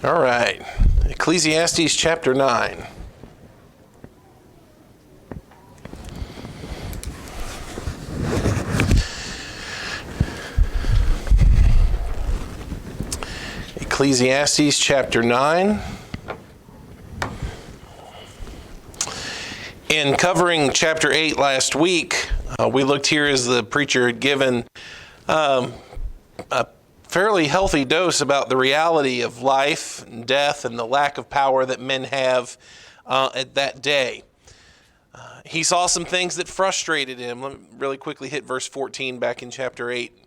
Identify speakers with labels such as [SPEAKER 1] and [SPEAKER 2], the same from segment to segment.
[SPEAKER 1] All right, Ecclesiastes chapter 9. Ecclesiastes chapter 9. In covering chapter 8 last week, we looked here as the preacher had given a fairly healthy dose about the reality of life and death and the lack of power that men have at that day. He saw some things that frustrated him. Let me really quickly hit verse 14 back in chapter 8.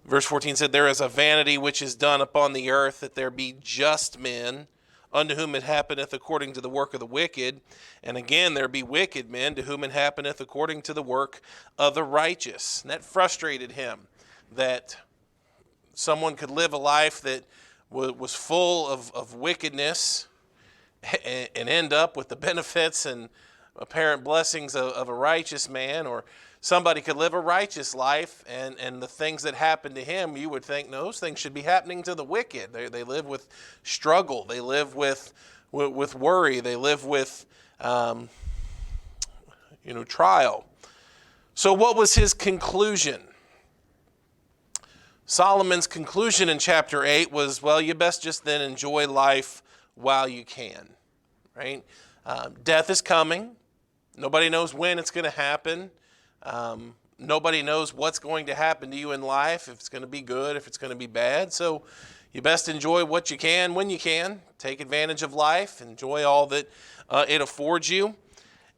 [SPEAKER 1] Verse 14 said, "There is a vanity which is done upon the earth, that there be just men, unto whom it happeneth according to the work of the wicked. And again, there be wicked men, to whom it happeneth according to the work of the righteous." And that frustrated him, that someone could live a life that was full of wickedness and end up with the benefits and apparent blessings of a righteous man, or somebody could live a righteous life and the things that happen to him, you would think, no, those things should be happening to the wicked. They live with struggle. They live with worry. They live with trial. So what was his conclusion? Solomon's conclusion in chapter 8 was, well, you best just then enjoy life while you can, right? Death is coming. Nobody knows when it's going to happen. Nobody knows what's going to happen to you in life, if it's going to be good, if it's going to be bad. So you best enjoy what you can when you can. Take advantage of life. Enjoy all that it affords you.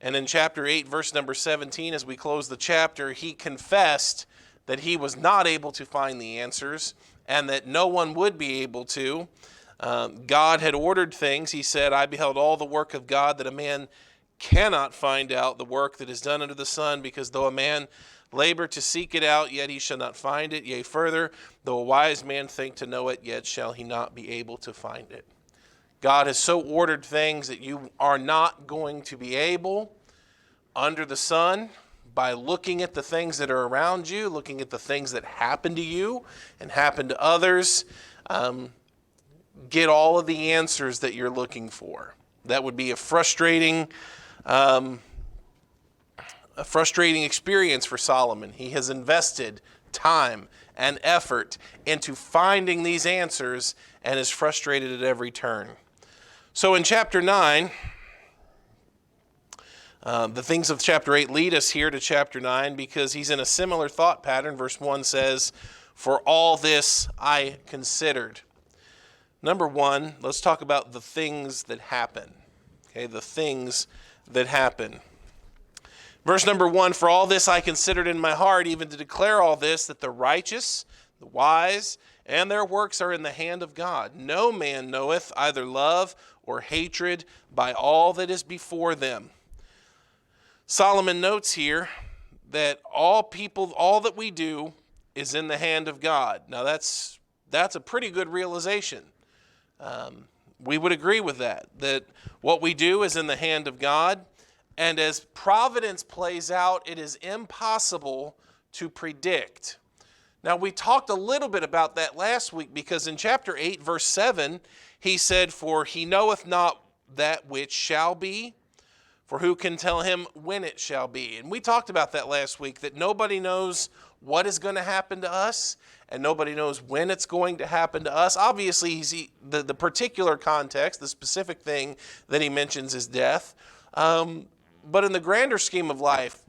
[SPEAKER 1] And in chapter 8, verse number 17, as we close the chapter, he confessed that he was not able to find the answers and that no one would be able to. God had ordered things. He said, "I beheld all the work of God, that a man cannot find out the work that is done under the sun, because though a man labor to seek it out, yet he shall not find it. Yea, further, though a wise man think to know it, yet shall he not be able to find it." God has so ordered things that you are not going to be able under the sun, by looking at the things that are around you, looking at the things that happen to you and happen to others, get all of the answers that you're looking for. That would be a frustrating experience for Solomon. He has invested time and effort into finding these answers and is frustrated at every turn. So in chapter 9, the things of chapter 8 lead us here to chapter 9 because he's in a similar thought pattern. Verse 1 says, "For all this I considered." Number one, let's talk about the things that happen. Okay, the things that happen. Verse number 1, "For all this I considered in my heart, even to declare all this, that the righteous, the wise, and their works are in the hand of God. No man knoweth either love or hatred by all that is before them." Solomon notes here that all that we do is in the hand of God. Now that's a pretty good realization. We would agree with that what we do is in the hand of God. And as providence plays out, it is impossible to predict. Now, we talked a little bit about that last week, because in chapter 8, verse 7, he said, "For he knoweth not that which shall be, for who can tell him when it shall be?" And we talked about that last week, that nobody knows what is going to happen to us, and nobody knows when it's going to happen to us. Obviously, the particular context, the specific thing that he mentions is death. But in the grander scheme of life,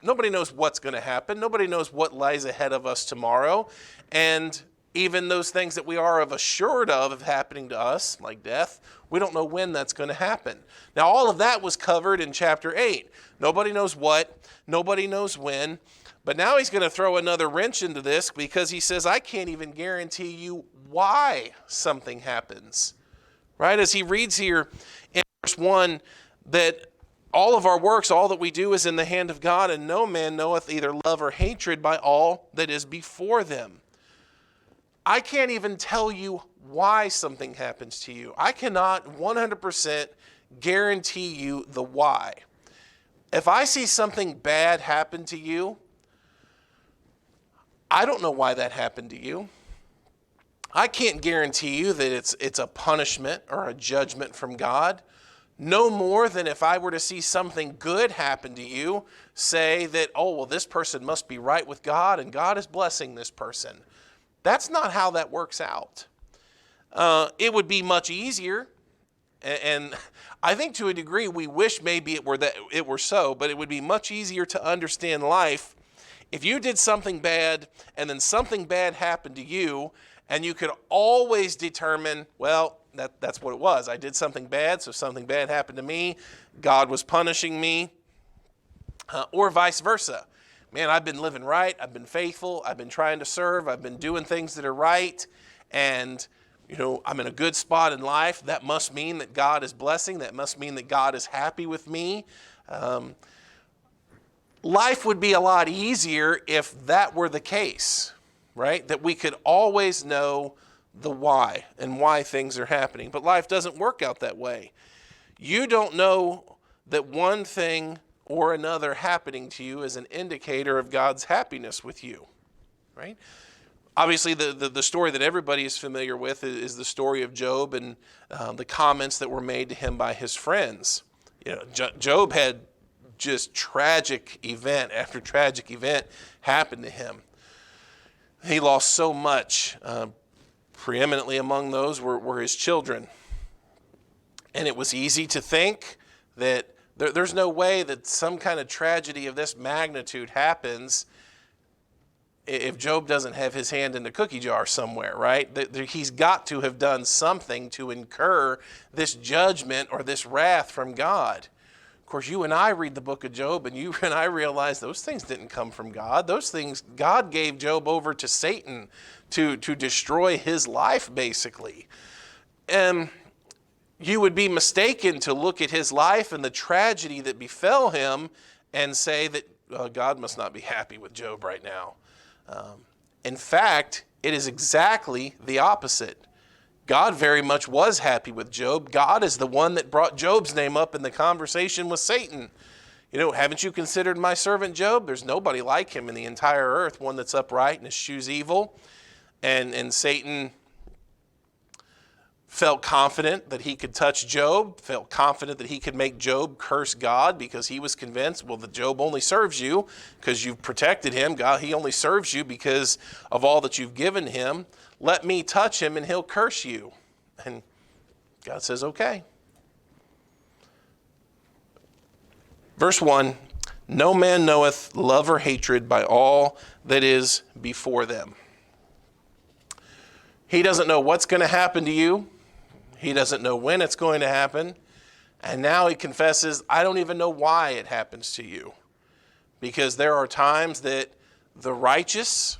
[SPEAKER 1] nobody knows what's going to happen. Nobody knows what lies ahead of us tomorrow. And even those things that we are assured of happening to us, like death, we don't know when that's going to happen. Now, all of that was covered in chapter 8. Nobody knows what, nobody knows when. But now he's going to throw another wrench into this, because he says, I can't even guarantee you why something happens. Right? As he reads here in verse 1, that all of our works, all that we do is in the hand of God, and no man knoweth either love or hatred by all that is before them. I can't even tell you why something happens to you. I cannot 100% guarantee you the why. If I see something bad happen to you, I don't know why that happened to you. I can't guarantee you that it's a punishment or a judgment from God. No more than if I were to see something good happen to you, say that, oh, well, this person must be right with God and God is blessing this person. That's not how that works out. It would be much easier, and I think to a degree we wish maybe it were so, but it would be much easier to understand life if you did something bad and then something bad happened to you, and you could always determine, well, that's what it was. I did something bad, so something bad happened to me. God was punishing me, or vice versa. Man, I've been living right. I've been faithful. I've been trying to serve. I've been doing things that are right, and I'm in a good spot in life. That must mean that God is blessing. That must mean that God is happy with me. Life would be a lot easier if that were the case, right? That we could always know the why and why things are happening. But life doesn't work out that way. You don't know that one thing or another happening to you is an indicator of God's happiness with you, right? Obviously, the story that everybody is familiar with is the story of Job and the comments that were made to him by his friends. Job had just tragic event after tragic event happen to him. He lost so much. Preeminently among those were his children. And it was easy to think that there's no way that some kind of tragedy of this magnitude happens if Job doesn't have his hand in the cookie jar somewhere, right? He's got to have done something to incur this judgment or this wrath from God. Of course, you and I read the book of Job, and you and I realize those things didn't come from God. Those things, God gave Job over to Satan to destroy his life, basically. And you would be mistaken to look at his life and the tragedy that befell him and say that God must not be happy with Job right now. In fact, it is exactly the opposite. God very much was happy with Job. God is the one that brought Job's name up in the conversation with Satan. Haven't you considered my servant Job? There's nobody like him in the entire earth, one that's upright and eschews evil. And Satan felt confident that he could touch Job, felt confident that he could make Job curse God because he was convinced, well, that Job only serves you because you've protected him. God, he only serves you because of all that you've given him. Let me touch him and he'll curse you. And God says, okay. Verse 1, no man knoweth love or hatred by all that is before them. He doesn't know what's going to happen to you. He doesn't know when it's going to happen. And now he confesses, I don't even know why it happens to you. Because there are times that the righteous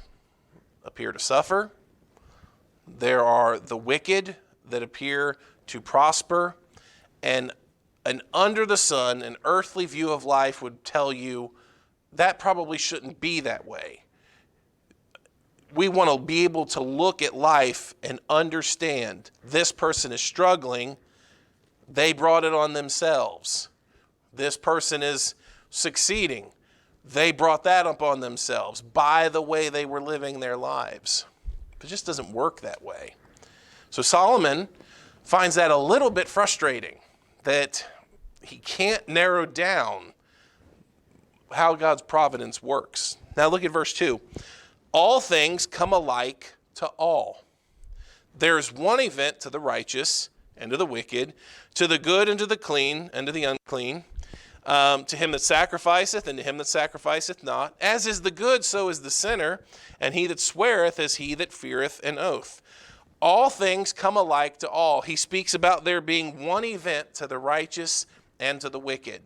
[SPEAKER 1] appear to suffer. There are the wicked that appear to prosper. And an under the sun, an earthly view of life would tell you that probably shouldn't be that way. We want to be able to look at life and understand this person is struggling. They brought it on themselves. This person is succeeding. They brought that up on themselves by the way they were living their lives. It just doesn't work that way. So Solomon finds that a little bit frustrating, that he can't narrow down how God's providence works. Now look at verse 2. All things come alike to all. There is one event to the righteous and to the wicked, to the good and to the clean and to the unclean, to him that sacrificeth and to him that sacrificeth not. As is the good, so is the sinner, and he that sweareth as he that feareth an oath. All things come alike to all. He speaks about there being one event to the righteous and to the wicked.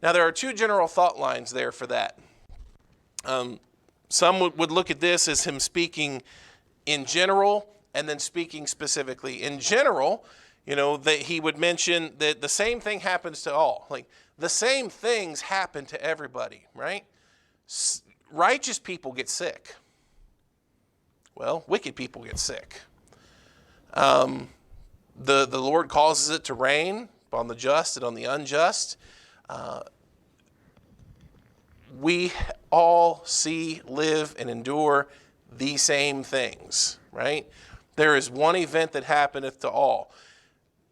[SPEAKER 1] Now there are two general thought lines there for that. Some would look at this as him speaking in general and then speaking specifically. In general, that he would mention that the same thing happens to all. Like, the same things happen to everybody, right? Righteous people get sick. Well, wicked people get sick. The Lord causes it to rain on the just and on the unjust. We all see, live, and endure the same things, right? There is one event that happeneth to all.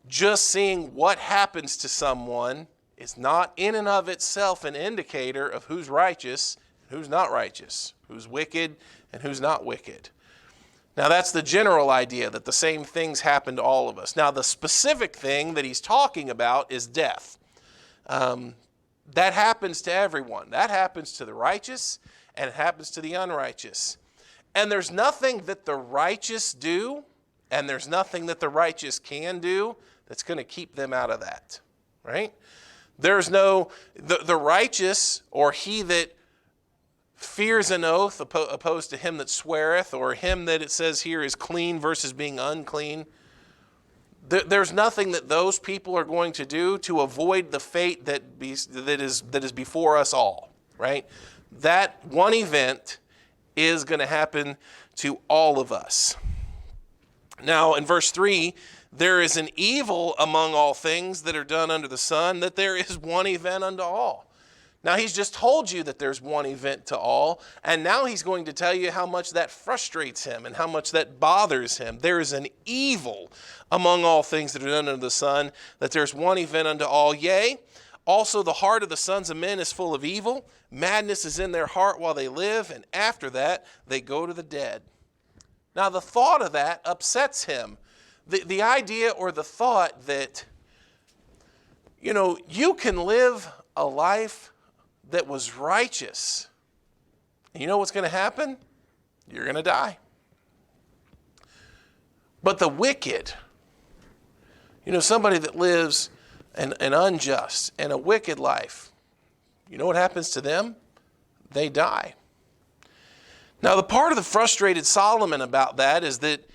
[SPEAKER 1] Just seeing what happens to someone is not in and of itself an indicator of who's righteous, who's not righteous, who's wicked, and who's not wicked. Now, that's the general idea, that the same things happen to all of us. Now, the specific thing that he's talking about is death. That happens to everyone. That happens to the righteous, and it happens to the unrighteous. And there's nothing that the righteous do, and there's nothing that the righteous can do that's going to keep them out of that, right? There's no, the righteous, or he that fears an oath opposed to him that sweareth, or him that it says here is clean versus being unclean. There's nothing that those people are going to do to avoid the fate that is before us all, right? That one event is going to happen to all of us. Now, in verse 3, there is an evil among all things that are done under the sun, that there is one event unto all. Now, he's just told you that there's one event to all, and now he's going to tell you how much that frustrates him and how much that bothers him. There is an evil among all things that are done under the sun, that there's one event unto all. Yea, also the heart of the sons of men is full of evil. Madness is in their heart while they live, and after that they go to the dead. Now, the thought of that upsets him. The idea or the thought that, you can live a life that was righteous. And you know what's going to happen? You're going to die. But the wicked, somebody that lives an unjust and a wicked life, you know what happens to them? They die. Now, the part of the frustrated Solomon about that is that,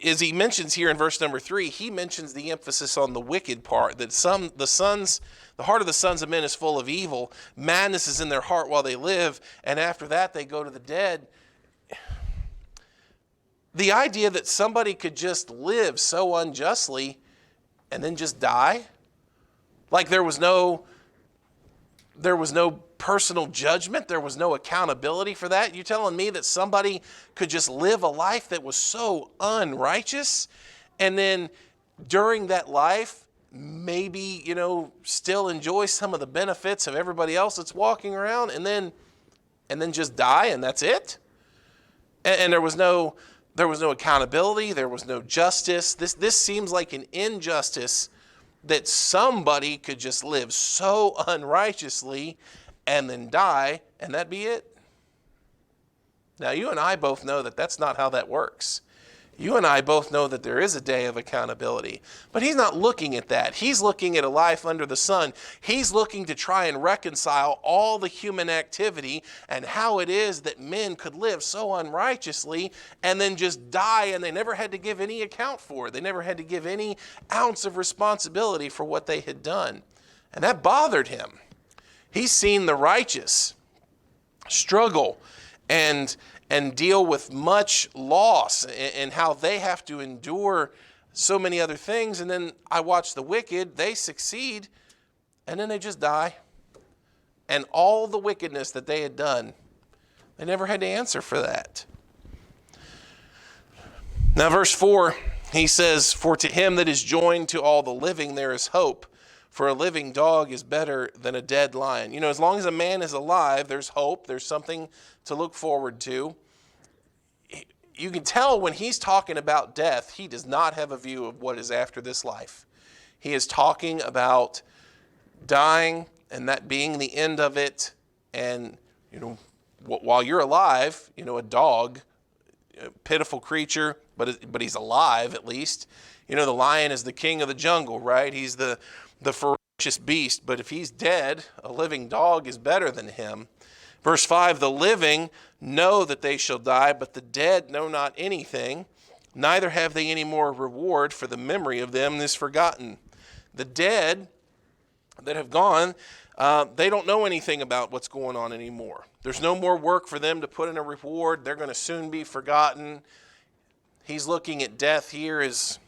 [SPEAKER 1] as he mentions here in verse number 3, he mentions the emphasis on the wicked part, that the heart of the sons of men is full of evil. Madness is in their heart while they live, and after that they go to the dead. The idea that somebody could just live so unjustly and then just die, like there was no personal judgment, there was no accountability for that. You're telling me that somebody could just live a life that was so unrighteous, and then during that life, maybe, still enjoy some of the benefits of everybody else that's walking around, and then just die, and that's it? And there was no accountability, there was no justice. This seems like an injustice, that somebody could just live so unrighteously and then die, and that be it. Now, you and I both know that that's not how that works. You and I both know that there is a day of accountability. But he's not looking at that. He's looking at a life under the sun. He's looking to try and reconcile all the human activity and how it is that men could live so unrighteously and then just die, and they never had to give any account for it. They never had to give any ounce of responsibility for what they had done. And that bothered him. He's seen the righteous struggle and deal with much loss and how they have to endure so many other things. And then I watch the wicked, they succeed, and then they just die. And all the wickedness that they had done, they never had to answer for that. Now, verse 4, he says, "For to him that is joined to all the living there is hope. For a living dog is better than a dead lion." As long as a man is alive, there's hope. There's something to look forward to. You can tell when he's talking about death, he does not have a view of what is after this life. He is talking about dying and that being the end of it. And, while you're alive, a dog, a pitiful creature, but he's alive at least. The lion is the king of the jungle, right? He's the ferocious beast. But if he's dead, a living dog is better than him. Verse 5, "The living know that they shall die, but the dead know not anything, neither have they any more reward, for the memory of them is forgotten." The dead that have gone, they don't know anything about what's going on anymore. There's no more work for them to put in a reward. They're going to soon be forgotten. He's looking at death here as,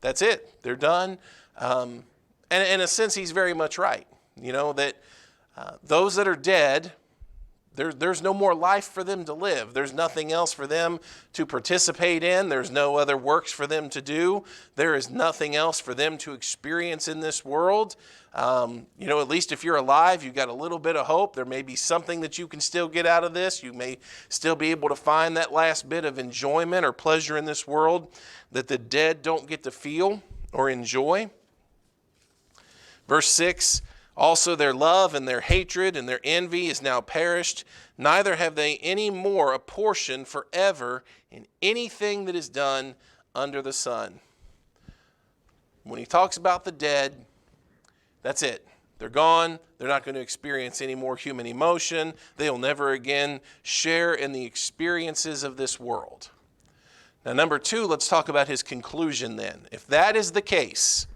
[SPEAKER 1] that's it. They're done. And in a sense, he's very much right. That those that are dead, There's no more life for them to live. There's nothing else for them to participate in. There's no other works for them to do. There is nothing else for them to experience in this world. At least if you're alive, you've got a little bit of hope. There may be something that you can still get out of this. You may still be able to find that last bit of enjoyment or pleasure in this world that the dead don't get to feel or enjoy. Verse 6, also their love and their hatred and their envy is now perished. Neither have they any more a portion forever in anything that is done under the sun. When he talks about the dead, that's it. They're gone. They're not going to experience any more human emotion. They'll never again share in the experiences of this world. Now, number 2, let's talk about his conclusion then. If that is the case,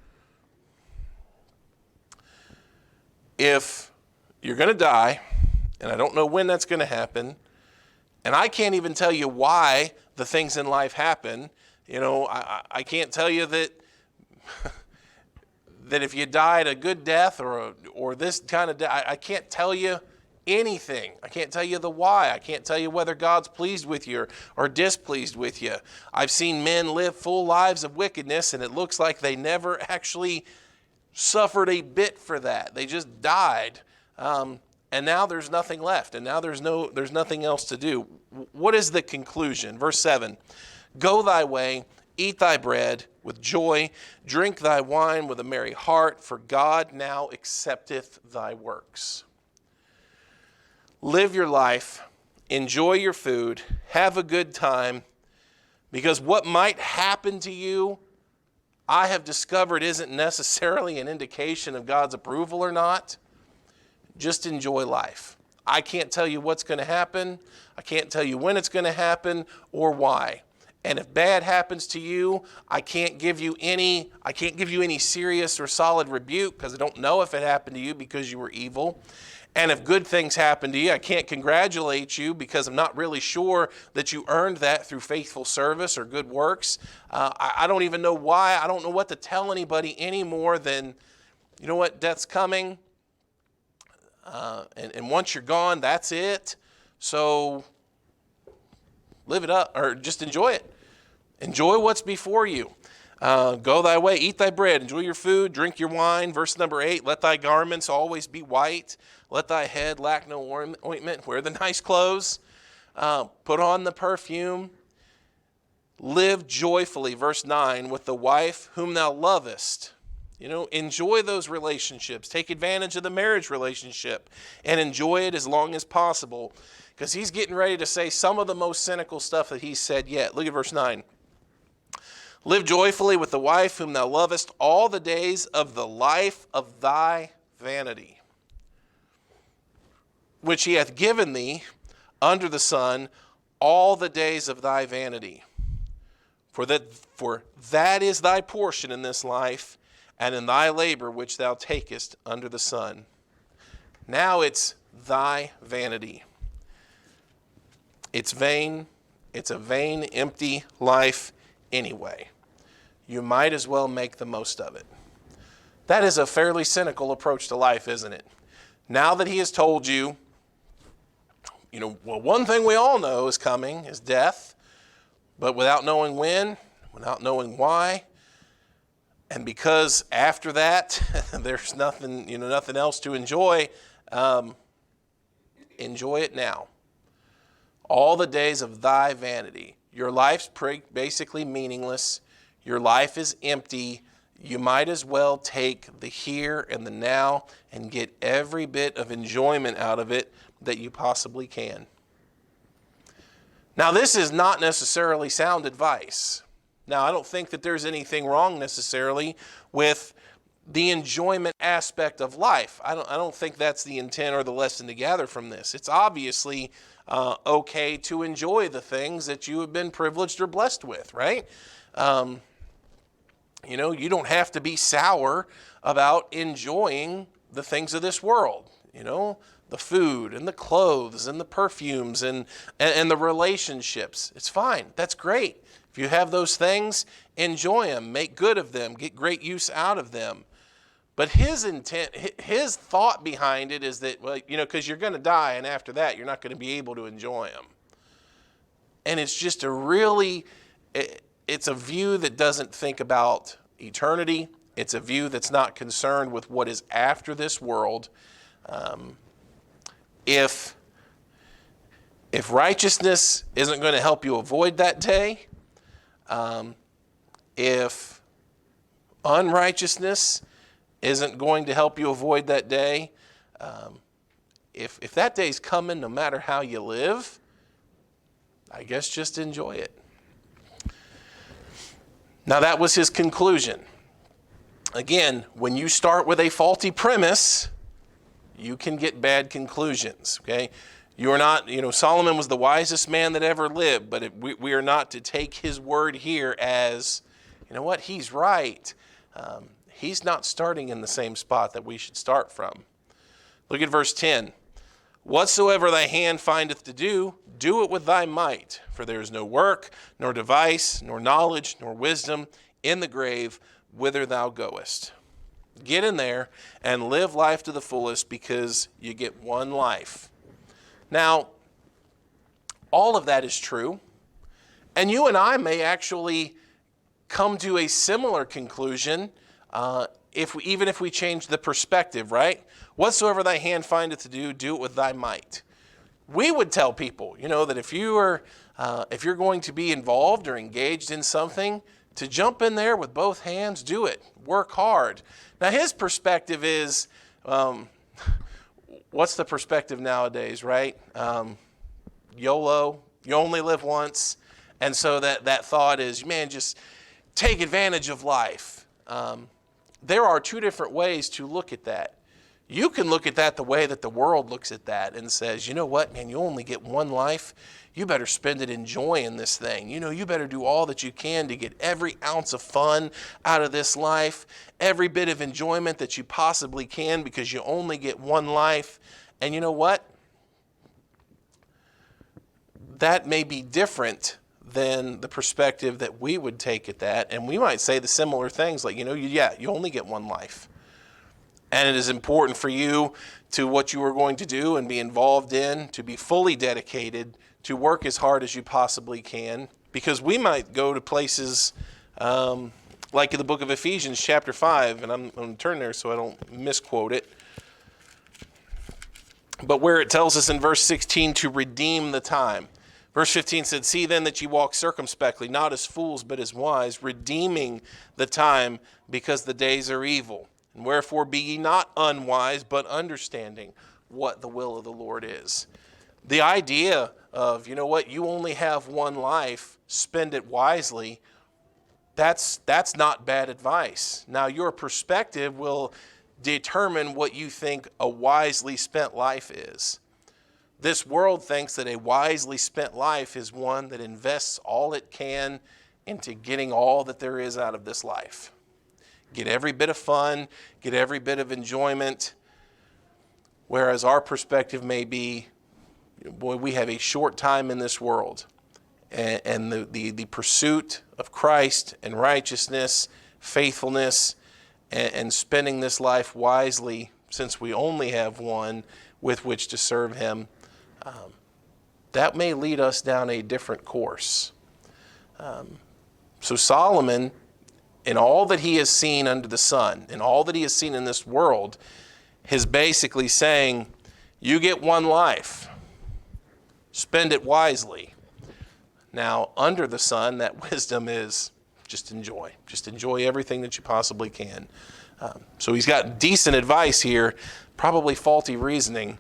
[SPEAKER 1] if you're going to die, and I don't know when that's going to happen, and I can't even tell you why the things in life happen. I can't tell you that that if you died a good death or this kind of death, I can't tell you anything. I can't tell you the why. I can't tell you whether God's pleased with you or displeased with you. I've seen men live full lives of wickedness, and it looks like they never actually suffered a bit for that. They just died, and now there's nothing left, and now there's nothing else to do. What is the conclusion? Verse 7, go thy way, eat thy bread with joy, drink thy wine with a merry heart, for God now accepteth thy works. Live your life, enjoy your food, have a good time, because what might happen to you, I have discovered, isn't necessarily an indication of God's approval or not. Just enjoy life. I can't tell you what's going to happen. I can't tell you when it's going to happen or why. And if bad happens to you, I can't give you any serious or solid rebuke because I don't know if it happened to you because you were evil. And if good things happen to you, I can't congratulate you because I'm not really sure that you earned that through faithful service or good works. I don't even know why. I don't know what to tell anybody any more than, you know what, death's coming. And once you're gone, that's it. So live it up, or just enjoy it. Enjoy what's before you. Go thy way, eat thy bread, enjoy your food, drink your wine. Verse number 8, let thy garments always be white. Let thy head lack no ointment. Wear the nice clothes. Put on the perfume. Live joyfully, verse 9, with the wife whom thou lovest. Enjoy those relationships. Take advantage of the marriage relationship and enjoy it as long as possible. Because he's getting ready to say some of the most cynical stuff that he's said yet. Look at verse 9. Live joyfully with the wife whom thou lovest all the days of the life of thy vanity, which he hath given thee under the sun all the days of thy vanity. For that is thy portion in this life, and in thy labor which thou takest under the sun. Now it's thy vanity. It's vain. It's a vain, empty life anyway. You might as well make the most of it. That is a fairly cynical approach to life, isn't it? Now that he has told you, one thing we all know is coming is death, but without knowing when, without knowing why, and because after that there's nothing else to enjoy, enjoy it now. All the days of thy vanity. Your life's basically meaningless. Your life is empty. You might as well take the here and the now and get every bit of enjoyment out of it that you possibly can. Now, this is not necessarily sound advice. Now, I don't think that there's anything wrong necessarily with the enjoyment aspect of life. I don't think that's the intent or the lesson to gather from this. It's obviously okay to enjoy the things that you have been privileged or blessed with, right? You don't have to be sour about enjoying the things of this world, the food and the clothes and the perfumes and the relationships. It's fine. That's great. If you have those things, enjoy them, make good of them, get great use out of them. But his intent, his thought behind it is that, well, because you're going to die, and after that, you're not going to be able to enjoy them. And it's just it's a view that doesn't think about eternity. It's a view that's not concerned with what is after this world. If righteousness isn't going to help you avoid that day, if unrighteousness isn't going to help you avoid that day, if that day's coming, no matter how you live, I guess just enjoy it. Now, that was his conclusion. Again, when you start with a faulty premise, you can get bad conclusions, okay? You are not, Solomon was the wisest man that ever lived, but we are not to take his word here as, he's right. He's not starting in the same spot that we should start from. Look at verse 10. Whatsoever thy hand findeth to do, do it with thy might. For there is no work, nor device, nor knowledge, nor wisdom in the grave whither thou goest. Get in there and live life to the fullest, because you get one life. Now, all of that is true. And you and I may actually come to a similar conclusion even if we change the perspective, right? Whatsoever thy hand findeth to do, do it with thy might. We would tell people, that if you're going to be involved or engaged in something, to jump in there with both hands, do it. Work hard. Now, his perspective is, what's the perspective nowadays, right? YOLO, you only live once. And so that thought is, man, just take advantage of life. There are two different ways to look at that. You can look at that the way that the world looks at that and says, you know what, man, you only get one life. You better spend it enjoying this thing. You better do all that you can to get every ounce of fun out of this life, every bit of enjoyment that you possibly can, because you only get one life. And you know what? That may be different than the perspective that we would take at that. And we might say the similar things like, you only get one life. And it is important for you to what you are going to do and be involved in, to be fully dedicated, to work as hard as you possibly can. Because we might go to places like in the book of Ephesians chapter 5, and I'm going to turn there so I don't misquote it. But where it tells us in verse 16 to redeem the time. Verse 15 said, see then that ye walk circumspectly, not as fools, but as wise, redeeming the time, because the days are evil. And wherefore be ye not unwise, but understanding what the will of the Lord is. The idea of, you only have one life, spend it wisely, that's not bad advice. Now, your perspective will determine what you think a wisely spent life is. This world thinks that a wisely spent life is one that invests all it can into getting all that there is out of this life. Get every bit of fun, get every bit of enjoyment, whereas our perspective may be, boy, we have a short time in this world, and the pursuit of Christ and righteousness, faithfulness, and spending this life wisely, since we only have one with which to serve him, that may lead us down a different course. So Solomon, in all that he has seen under the sun, in all that he has seen in this world, is basically saying, you get one life, spend it wisely. Now, under the sun, that wisdom is just enjoy everything that you possibly can. So he's got decent advice here, probably faulty reasoning.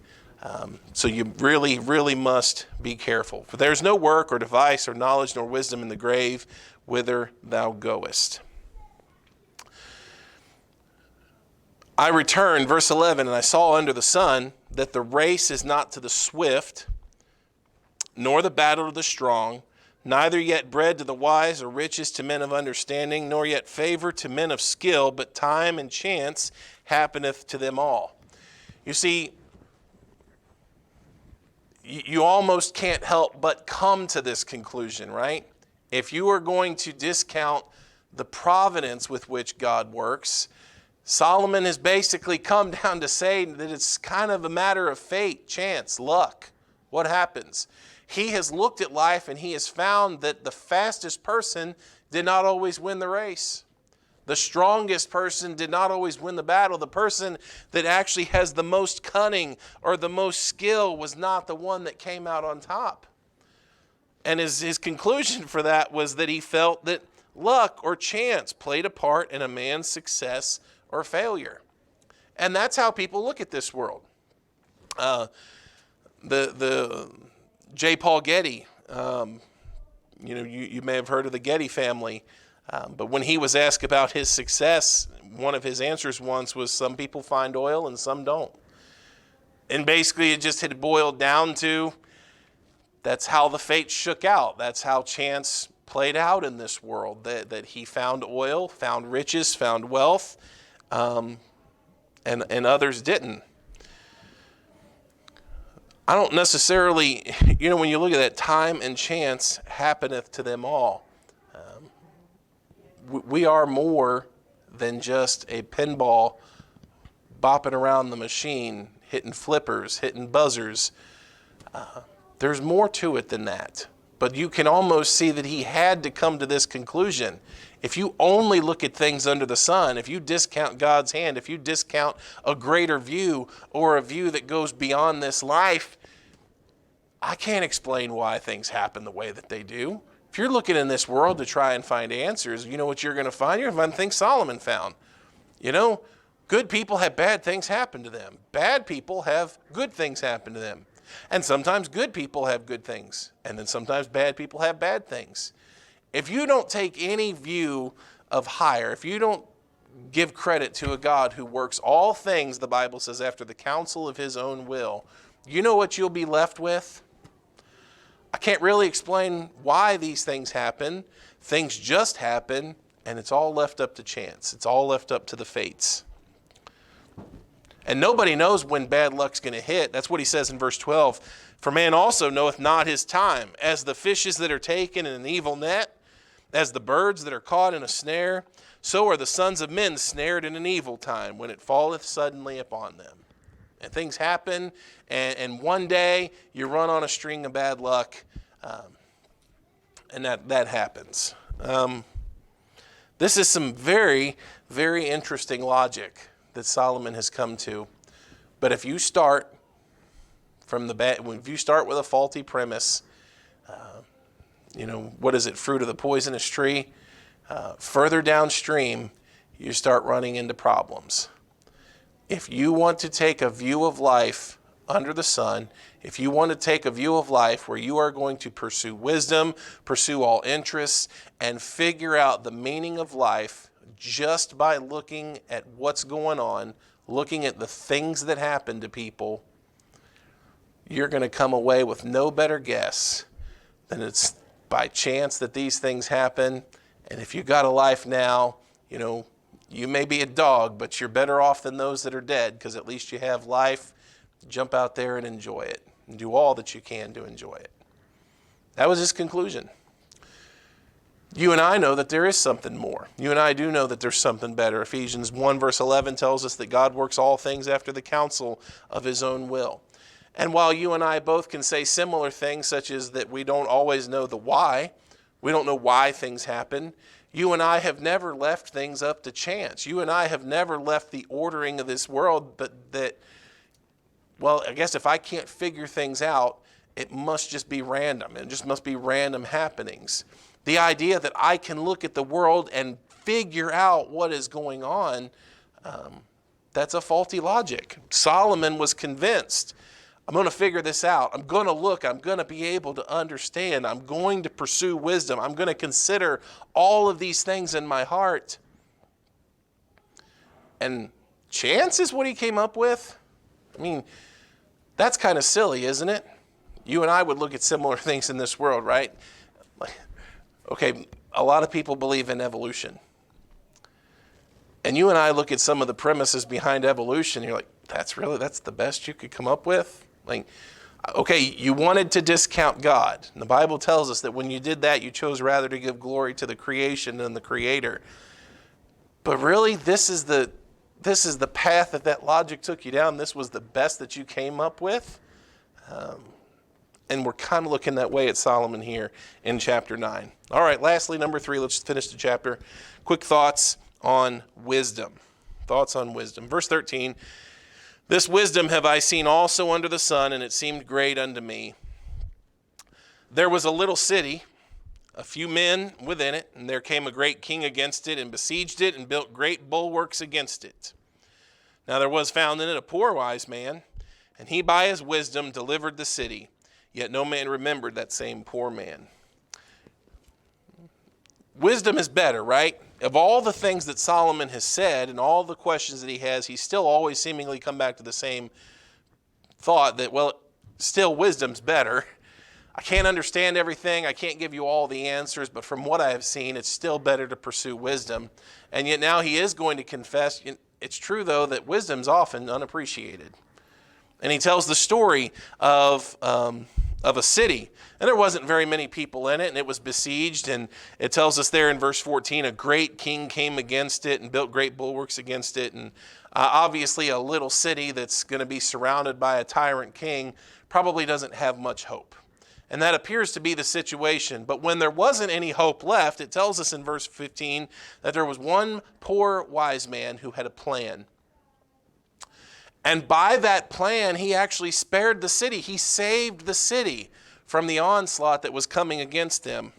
[SPEAKER 1] So you really, really must be careful. For there's no work or device or knowledge nor wisdom in the grave whither thou goest. I returned, verse 11, and I saw under the sun that the race is not to the swift, nor the battle to the strong, neither yet bread to the wise, or riches to men of understanding, nor yet favor to men of skill, but time and chance happeneth to them all. You see, you almost can't help but come to this conclusion, right? If you are going to discount the providence with which God works, Solomon has basically come down to say that it's kind of a matter of fate, chance, luck, what happens. He has looked at life and he has found that the fastest person did not always win the race. The strongest person did not always win the battle. The person that actually has the most cunning or the most skill was not the one that came out on top. And his conclusion for that was that he felt that luck or chance played a part in a man's success or failure. And that's how people look at this world. The J. Paul Getty, you may have heard of the Getty family, but when he was asked about his success, one of his answers once was, some people find oil and some don't. And basically it just had boiled down to, that's how the fate shook out. That's how chance played out in this world, that he found oil, found riches, found wealth, and others didn't. I don't necessarily, when you look at that, time and chance happeneth to them all. We are more than just a pinball bopping around the machine, hitting flippers, hitting buzzers. There's more to it than that. But you can almost see that he had to come to this conclusion. If you only look at things under the sun, if you discount God's hand, if you discount a greater view or a view that goes beyond this life, I can't explain why things happen the way that they do. If you're looking in this world to try and find answers, you know what you're going to find? You're going to find things Solomon found. Good people have bad things happen to them. Bad people have good things happen to them. And sometimes good people have good things. And then sometimes bad people have bad things. If you don't take any view of higher, if you don't give credit to a God who works all things, the Bible says, after the counsel of his own will, you know what you'll be left with? I can't really explain why these things happen. Things just happen, and it's all left up to chance. It's all left up to the fates. And nobody knows when bad luck's going to hit. That's what he says in verse 12. For man also knoweth not his time, as the fishes that are taken in an evil net, as the birds that are caught in a snare, so are the sons of men snared in an evil time, when it falleth suddenly upon them. And things happen, and one day you run on a string of bad luck, and that happens. This is some very, very interesting logic that Solomon has come to. But if you start if you start with a faulty premise, what is it, fruit of the poisonous tree? Further downstream, you start running into problems. If you want to take a view of life under the sun, if you want to take a view of life where you are going to pursue wisdom, pursue all interests, and figure out the meaning of life just by looking at what's going on, looking at the things that happen to people, you're going to come away with no better guess than it's by chance that these things happen. And if you got a life now, you may be a dog, but you're better off than those that are dead, because at least you have life. Jump out there and enjoy it, and do all that you can to enjoy it. That was his conclusion. You and I know that there is something more. You and I do know that there's something better. Ephesians 1 verse 11 tells us that God works all things after the counsel of his own will. And while you and I both can say similar things, such as that we don't always know the why, we don't know why things happen, you and I have never left things up to chance. You and I have never left the ordering of this world, but I guess if I can't figure things out, it must just be random. It just must be random happenings. The idea that I can look at the world and figure out what is going on, that's a faulty logic. Solomon was convinced, I'm going to figure this out. I'm going to look. I'm going to be able to understand. I'm going to pursue wisdom. I'm going to consider all of these things in my heart. And chance is what he came up with? I mean, that's kind of silly, isn't it? You and I would look at similar things in this world, right? Okay, a lot of people believe in evolution. And you and I look at some of the premises behind evolution, and you're like, that's the best you could come up with? Okay, you wanted to discount God. And the Bible tells us that when you did that, you chose rather to give glory to the creation than the Creator. But really, this is the this is the path that logic took you down. This was the best that you came up with. And we're kind of looking that way at Solomon here in chapter 9. All right, lastly, number 3, let's finish the chapter. Quick thoughts on wisdom. Thoughts on wisdom. Verse 13, this wisdom have I seen also under the sun, and it seemed great unto me. There was a little city, a few men within it, and there came a great king against it, and besieged it, and built great bulwarks against it. Now there was found in it a poor wise man, and he by his wisdom delivered the city. Yet no man remembered that same poor man. Wisdom is better, right? Of all the things that Solomon has said and all the questions that he has, he's still always seemingly come back to the same thought that, well, still wisdom's better. I can't understand everything. I can't give you all the answers, but from what I have seen, it's still better to pursue wisdom. And yet now he is going to confess. It's true, though, that wisdom's often unappreciated. And he tells the story of a city, and there wasn't very many people in it, and it was besieged, and it tells us there in verse 14, a great king came against it and built great bulwarks against it, and obviously a little city that's going to be surrounded by a tyrant king probably doesn't have much hope. And that appears to be the situation. But when there wasn't any hope left, it tells us in verse 15 that there was one poor wise man who had a plan. And by that plan, he actually spared the city. He saved the city from the onslaught that was coming against them.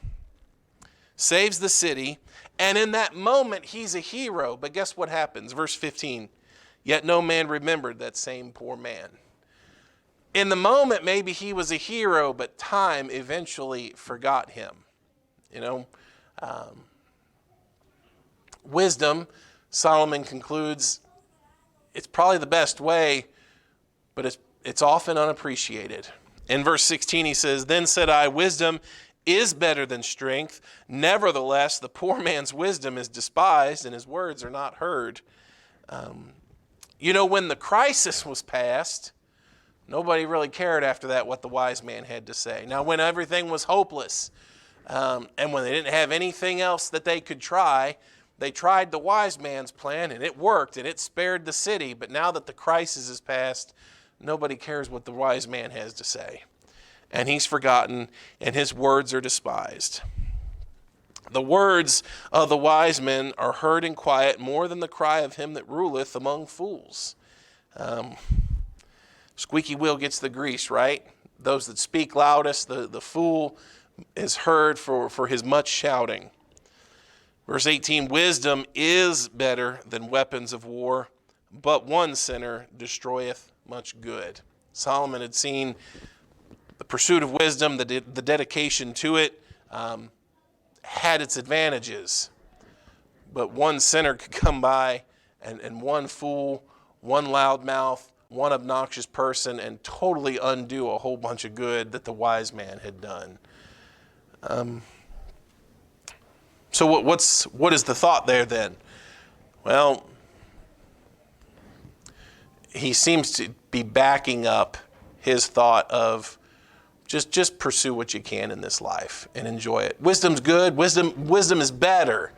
[SPEAKER 1] Saves the city. And in that moment, he's a hero. But guess what happens? Verse 15. Yet no man remembered that same poor man. In the moment, maybe he was a hero, but time eventually forgot him. Wisdom, Solomon concludes, it's probably the best way, but it's often unappreciated. In verse 16 he says, then said I, wisdom is better than strength. Nevertheless, the poor man's wisdom is despised, and his words are not heard. When the crisis was past, nobody really cared after that what the wise man had to say. Now, when everything was hopeless, and when they didn't have anything else that they could try, they tried the wise man's plan, and it worked, and it spared the city. But now that the crisis is past, nobody cares what the wise man has to say. And he's forgotten, and his words are despised. The words of the wise men are heard in quiet more than the cry of him that ruleth among fools. Squeaky wheel gets the grease, right? Those that speak loudest, the fool is heard for his much shouting. Verse 18, wisdom is better than weapons of war, but one sinner destroyeth much good. Solomon had seen the pursuit of wisdom, the dedication to it, had its advantages. But one sinner could come by, and one fool, one loudmouth, one obnoxious person, and totally undo a whole bunch of good that the wise man had done. So what is the thought there then? Well, he seems to be backing up his thought of just pursue what you can in this life and enjoy it. Wisdom's good. Wisdom is better.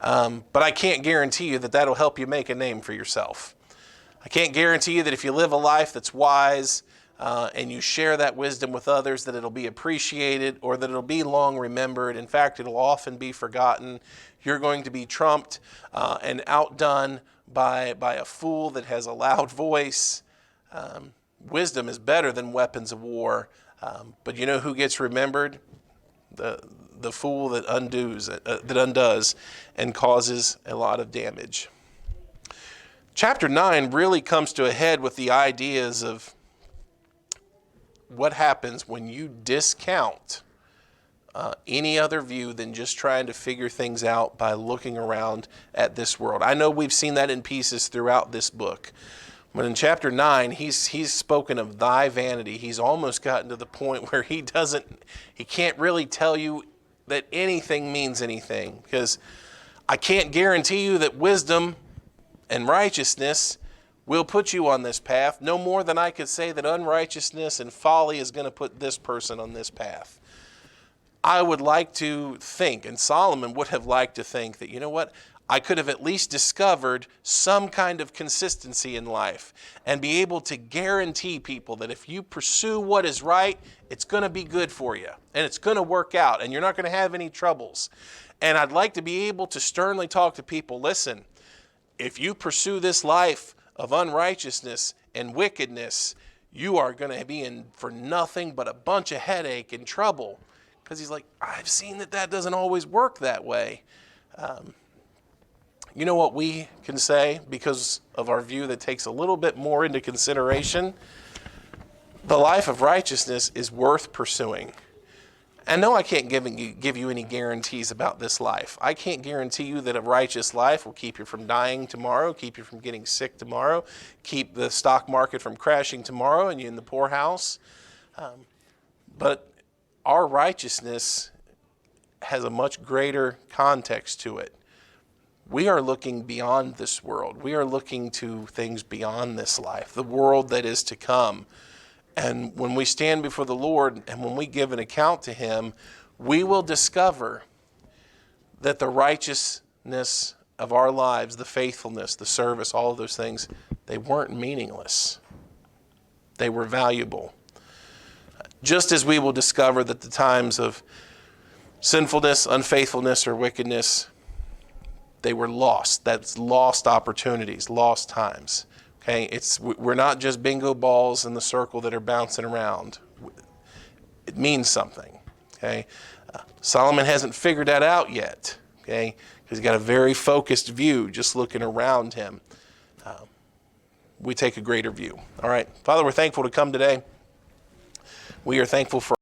[SPEAKER 1] But I can't guarantee you that that'll help you make a name for yourself. I can't guarantee you that if you live a life that's wise and you share that wisdom with others, that it'll be appreciated or that it'll be long remembered. In fact, it'll often be forgotten. You're going to be trumped and outdone by a fool that has a loud voice. Wisdom is better than weapons of war. But you know who gets remembered? The fool that undoes and causes a lot of damage. Chapter 9 really comes to a head with the ideas of what happens when you discount any other view than just trying to figure things out by looking around at this world. I know we've seen that in pieces throughout this book. But in chapter 9, he's spoken of thy vanity. He's almost gotten to the point where he can't really tell you that anything means anything. Because I can't guarantee you that wisdom and righteousness will put you on this path, no more than I could say that unrighteousness and folly is going to put this person on this path. I would like to think, and Solomon would have liked to think that, you know what, I could have at least discovered some kind of consistency in life and be able to guarantee people that if you pursue what is right, it's going to be good for you and it's going to work out and you're not going to have any troubles. And I'd like to be able to sternly talk to people, listen, if you pursue this life of unrighteousness and wickedness, you are going to be in for nothing but a bunch of headache and trouble. Because he's like, I've seen that doesn't always work that way. You know what we can say because of our view that takes a little bit more into consideration? The life of righteousness is worth pursuing. And no, I can't give you any guarantees about this life. I can't guarantee you that a righteous life will keep you from dying tomorrow, keep you from getting sick tomorrow, keep the stock market from crashing tomorrow and you in the poorhouse. But our righteousness has a much greater context to it. We are looking beyond this world. We are looking to things beyond this life, the world that is to come. And when we stand before the Lord and when we give an account to Him, we will discover that the righteousness of our lives, the faithfulness, the service, all of those things, they weren't meaningless. They were valuable. Just as we will discover that the times of sinfulness, unfaithfulness, or wickedness, they were lost. That's lost opportunities, lost times. Okay, we're not just bingo balls in the circle that are bouncing around. It means something. Okay, Solomon hasn't figured that out yet. Okay, he's got a very focused view, just looking around him. We take a greater view. All right, Father, we're thankful to come today. We are thankful for